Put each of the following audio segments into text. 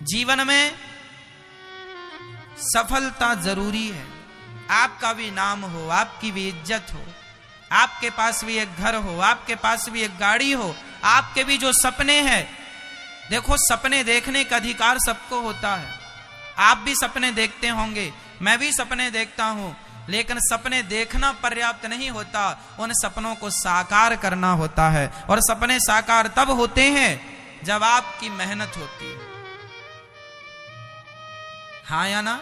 जीवन में सफलता जरूरी है। आपका भी नाम हो, आपकी भी इज्जत हो, आपके पास भी एक घर हो, आपके पास भी एक गाड़ी हो, आपके भी जो सपने हैं। देखो, सपने देखने का अधिकार सबको होता है। आप भी सपने देखते होंगे, मैं भी सपने देखता हूं, लेकिन सपने देखना पर्याप्त नहीं होता, उन सपनों को साकार करना होता है। और सपने साकार तब होते हैं जब आपकी मेहनत होती है। हाँ या ना?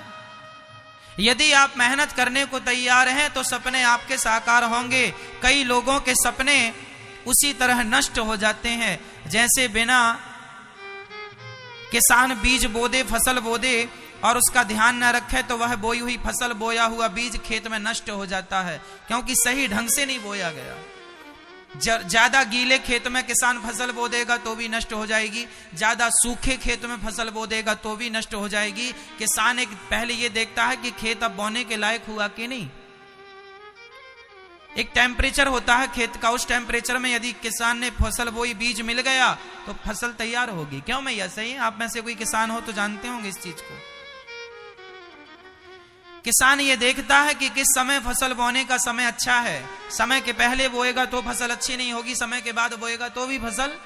यदि आप मेहनत करने को तैयार हैं तो सपने आपके साकार होंगे। कई लोगों के सपने उसी तरह नष्ट हो जाते हैं जैसे बिना किसान बीज बो दे, फसल बो दे और उसका ध्यान न रखे तो वह बोई हुई फसल, बोया हुआ बीज खेत में नष्ट हो जाता है, क्योंकि सही ढंग से नहीं बोया गया। ज्यादा गीले खेत में किसान फसल बो देगा तो भी नष्ट हो जाएगी, ज्यादा सूखे खेत में फसल बो देगा तो भी नष्ट हो जाएगी। किसान एक पहले ये देखता है कि खेत अब बोने के लायक हुआ कि नहीं। एक टेम्परेचर होता है खेत का, उस टेम्परेचर में यदि किसान ने फसल बोई, बीज मिल गया तो फसल तैयार होगी। क्यों मैया? सही है, आप में से कोई किसान हो तो जानते होंगे इस चीज को। किसान ये देखता है कि किस समय फसल बोने का समय अच्छा है। समय के पहले बोएगा तो फसल अच्छी नहीं होगी, समय के बाद बोएगा तो भी फसल।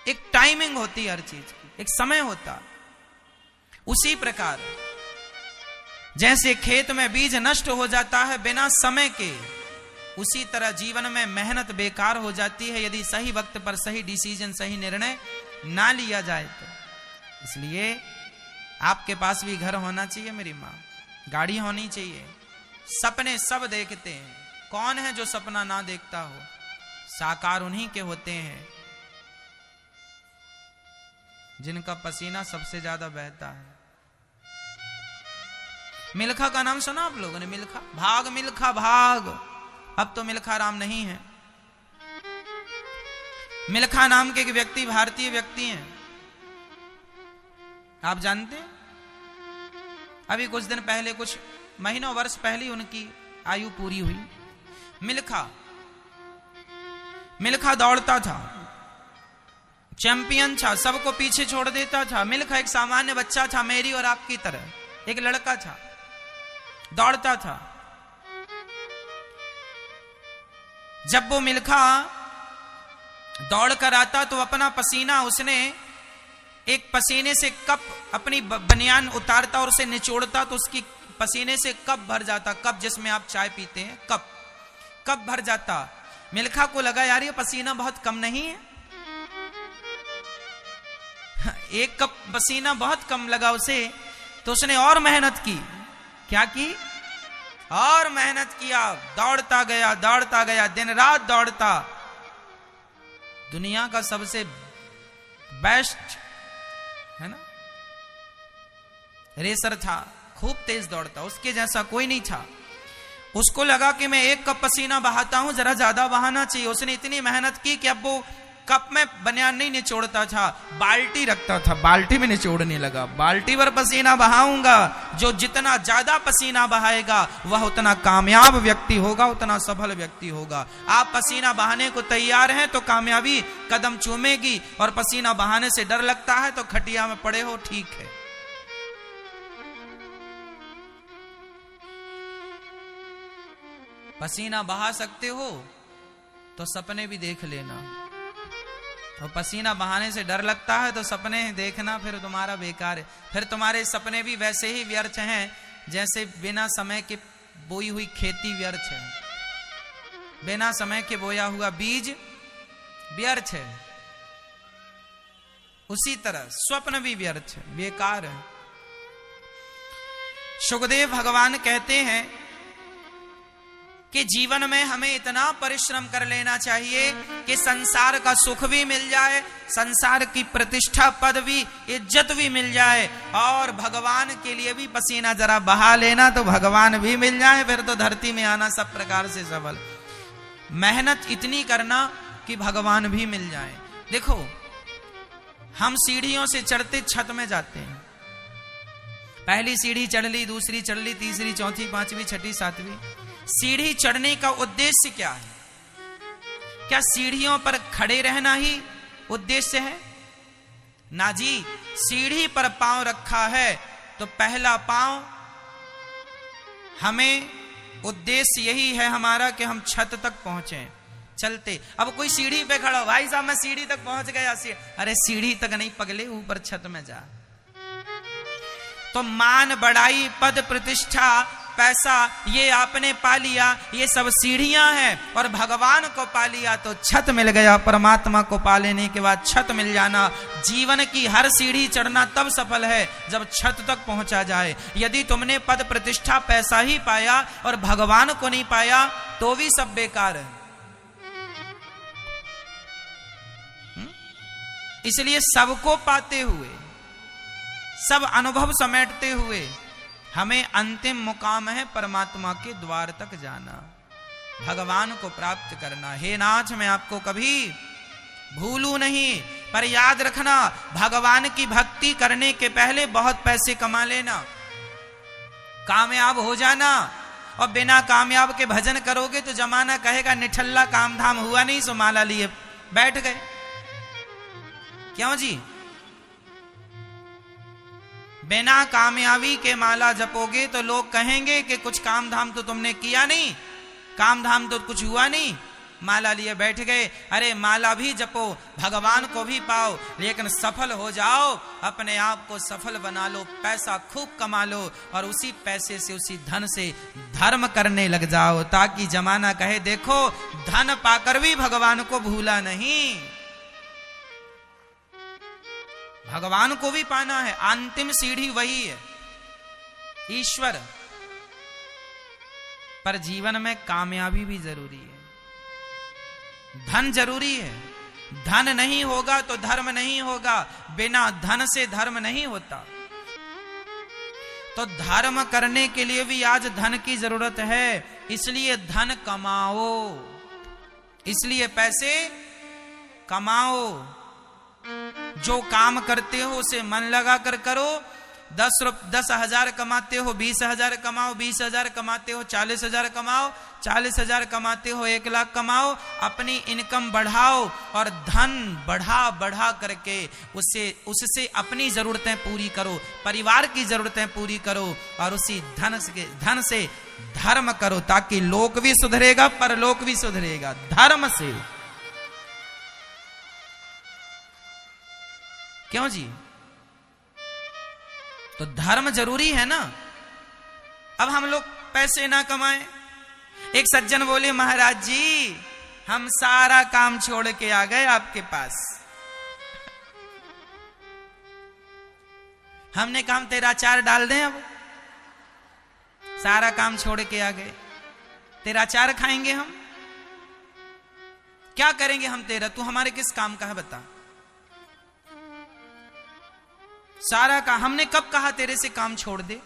एक टाइमिंग होती है हर चीज की, एक समय होता। उसी प्रकार जैसे खेत में बीज नष्ट हो जाता है बिना समय के, उसी तरह जीवन में मेहनत बेकार हो जाती है यदि सही वक्त पर सही डिसीजन, सही निर्णय ना लिया जाए तो। इसलिए आपके पास भी घर होना चाहिए मेरी मां, गाड़ी होनी चाहिए। सपने सब देखते हैं, कौन है जो सपना ना देखता हो? साकार उन्हीं के होते हैं जिनका पसीना सबसे ज्यादा बहता है। मिल्खा का नाम सुना आप लोगों ने? मिल्खा, भाग मिल्खा भाग। अब तो मिल्खा राम नहीं है। मिल्खा नाम के एक व्यक्ति, भारतीय व्यक्ति हैं, आप जानते हैं? अभी कुछ दिन पहले, कुछ महीनों वर्ष पहले उनकी आयु पूरी हुई। मिल्खा दौड़ता था, चैंपियन था, सबको पीछे छोड़ देता था। मिल्खा एक सामान्य बच्चा था, मेरी और आपकी तरह, एक लड़का था, दौड़ता था। जब वो मिल्खा दौड़ कर आता तो अपना पसीना, उसने एक पसीने से कप, अपनी बनियान उतारता और उसे निचोड़ता तो उसकी पसीने से कप भर जाता। कप जिसमें आप चाय पीते हैं, कप भर जाता। मिल्खा को लगा यार ये पसीना बहुत कम नहीं है, एक कप पसीना बहुत कम लगा उसे। तो उसने और मेहनत की। क्या की? और मेहनत किया, दौड़ता गया, दिन रात दौड़ता। दुनिया का सबसे बेस्ट है ना रेसर था, खूब तेज दौड़ता, उसके जैसा कोई नहीं था। उसको लगा कि मैं एक कप पसीना बहाता हूं, जरा ज्यादा बहाना चाहिए। उसने इतनी मेहनत की कि अब वो कप में बनियान नहीं निचोड़ता था, बाल्टी रखता था, बाल्टी में निचोड़ने लगा। बाल्टी पर पसीना बहाऊंगा, जो जितना ज्यादा पसीना बहाएगा वह उतना कामयाब व्यक्ति होगा, उतना सफल व्यक्ति होगा। आप पसीना बहाने को तैयार हैं तो कामयाबी कदम चूमेगी, और पसीना बहाने से डर लगता है तो खटिया में पड़े हो, ठीक है। पसीना बहा सकते हो तो सपने भी देख लेना, और पसीना बहाने से डर लगता है तो सपने देखना फिर तुम्हारा बेकार है। फिर तुम्हारे सपने भी वैसे ही व्यर्थ हैं जैसे बिना समय के बोई हुई खेती व्यर्थ है, बिना समय के बोया हुआ बीज व्यर्थ है। उसी तरह स्वप्न भी व्यर्थ है, बेकार है। सुखदेव भगवान कहते हैं कि जीवन में हमें इतना परिश्रम कर लेना चाहिए कि संसार का सुख भी मिल जाए, संसार की प्रतिष्ठा, पद भी, इज्जत भी मिल जाए, और भगवान के लिए भी पसीना जरा बहा लेना तो भगवान भी मिल जाए, फिर तो धरती में आना सब प्रकार से सफल। मेहनत इतनी करना कि भगवान भी मिल जाए। देखो, हम सीढ़ियों से चढ़ते छत में जाते हैं। पहली सीढ़ी चढ़ ली, दूसरी चढ़ ली, तीसरी, चौथी, पांचवी, छठी, सातवीं। सीढ़ी चढ़ने का उद्देश्य क्या है? क्या सीढ़ियों पर खड़े रहना ही उद्देश्य है? ना जी, सीढ़ी पर पांव रखा है तो पहला पांव, हमें उद्देश्य यही है हमारा कि हम छत तक पहुंचे चलते। अब कोई सीढ़ी पे खड़ा हो, भाई साहब मैं सीढ़ी तक पहुंच गया, अरे सीढ़ी तक नहीं पगले, ऊपर छत में जा। तो मान बढ़ाई, पद प्रतिष्ठा, पैसा, ये आपने पा लिया, ये सब सीढ़ियां हैं। और भगवान को पा लिया तो छत मिल गया। परमात्मा को पा लेने के बाद छत मिल जाना। जीवन की हर सीढ़ी चढ़ना तब सफल है जब छत तक पहुंचा जाए। यदि तुमने पद प्रतिष्ठा पैसा ही पाया और भगवान को नहीं पाया तो भी सब बेकार है। इसलिए सबको पाते हुए, सब अनुभव समेटते हुए हमें अंतिम मुकाम है परमात्मा के द्वार तक जाना, भगवान को प्राप्त करना। हे नाथ, मैं आपको कभी भूलू नहीं, पर याद रखना भगवान की भक्ति करने के पहले बहुत पैसे कमा लेना, कामयाब हो जाना। और बिना कामयाब के भजन करोगे तो जमाना कहेगा निठल्ला, काम धाम हुआ नहीं सो माला लिए बैठ गए। क्यों जी? बिना कामयाबी के माला जपोगे तो लोग कहेंगे कि कुछ काम धाम तो तुमने किया नहीं, काम धाम तो कुछ हुआ नहीं, माला लिए बैठ गए। अरे माला भी जपो, भगवान को भी पाओ, लेकिन सफल हो जाओ, अपने आप को सफल बना लो, पैसा खूब कमा लो और उसी पैसे से, उसी धन से धर्म करने लग जाओ, ताकि जमाना कहे देखो धन पाकर भी भगवान को भूला नहीं। भगवान को भी पाना है, अंतिम सीढ़ी वही है, ईश्वर। पर जीवन में कामयाबी भी जरूरी है, धन जरूरी है। धन नहीं होगा तो धर्म नहीं होगा, बिना धन से धर्म नहीं होता। तो धर्म करने के लिए भी आज धन की जरूरत है, इसलिए धन कमाओ, इसलिए पैसे कमाओ। जो काम करते हो उसे मन लगा कर करो। 10,000 कमाते हो 20,000 कमाओ, 20,000 कमाते हो 40,000 कमाओ, 40,000 कमाते हो 1 लाख कमाओ। अपनी इनकम बढ़ाओ और धन बढ़ा बढ़ा करके उससे अपनी जरूरतें पूरी करो, परिवार की जरूरतें पूरी करो और उसी धन से धर्म करो, ताकि लोक भी सुधरेगा, परलोक भी सुधरेगा धर्म से। क्यों जी? तो धर्म जरूरी है ना। अब हम लोग पैसे ना कमाएं। एक सज्जन बोले महाराज जी हम सारा काम छोड़ के आ गए आपके पास। हमने कहा तेरा अचार डाल दें, अब सारा काम छोड़ के आ गए, तेरा अचार खाएंगे हम, क्या करेंगे हम तेरा, तू हमारे किस काम का है बता। सारा का हमने कब कहा तेरे से काम छोड़ दे,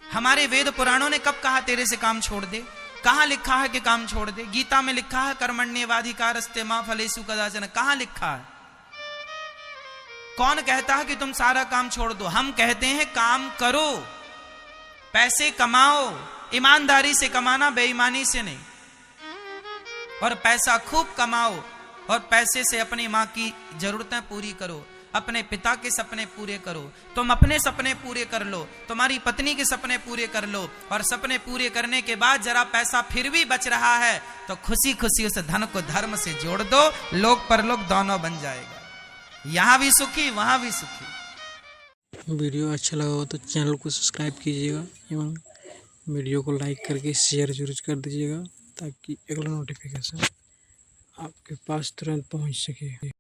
हमारे वेद पुराणों ने कब कहा तेरे से काम छोड़ दे, कहां लिखा है कि काम छोड़ दे। गीता में लिखा है कर्मण्येवाधिकारस्ते मा फलेषु कदाचन, कहां लिखा है? कौन कहता है कि तुम सारा काम छोड़ दो? हम कहते हैं काम करो, पैसे कमाओ, ईमानदारी से कमाना, बेईमानी से नहीं। और पैसा खूब कमाओ और पैसे से अपनी मां की जरूरतें पूरी करो, अपने पिता के सपने पूरे करो, तुम अपने सपने पूरे कर लो, तुम्हारी पत्नी के सपने पूरे कर लो। और सपने पूरे करने के बाद जरा पैसा फिर भी बच रहा है तो खुशी खुशी उस धन को धर्म से जोड़ दो, लोक परलोक दोनों बन जाएगा, यहां भी सुखी वहां भी सुखी। वीडियो अच्छा लगा हो तो चैनल को सब्सक्राइब कीजिएगा एवं वीडियो को लाइक करके शेयर जरूर कर दीजिएगा, ताकि अगला नोटिफिकेशन आपके पास तुरंत पहुंच सके।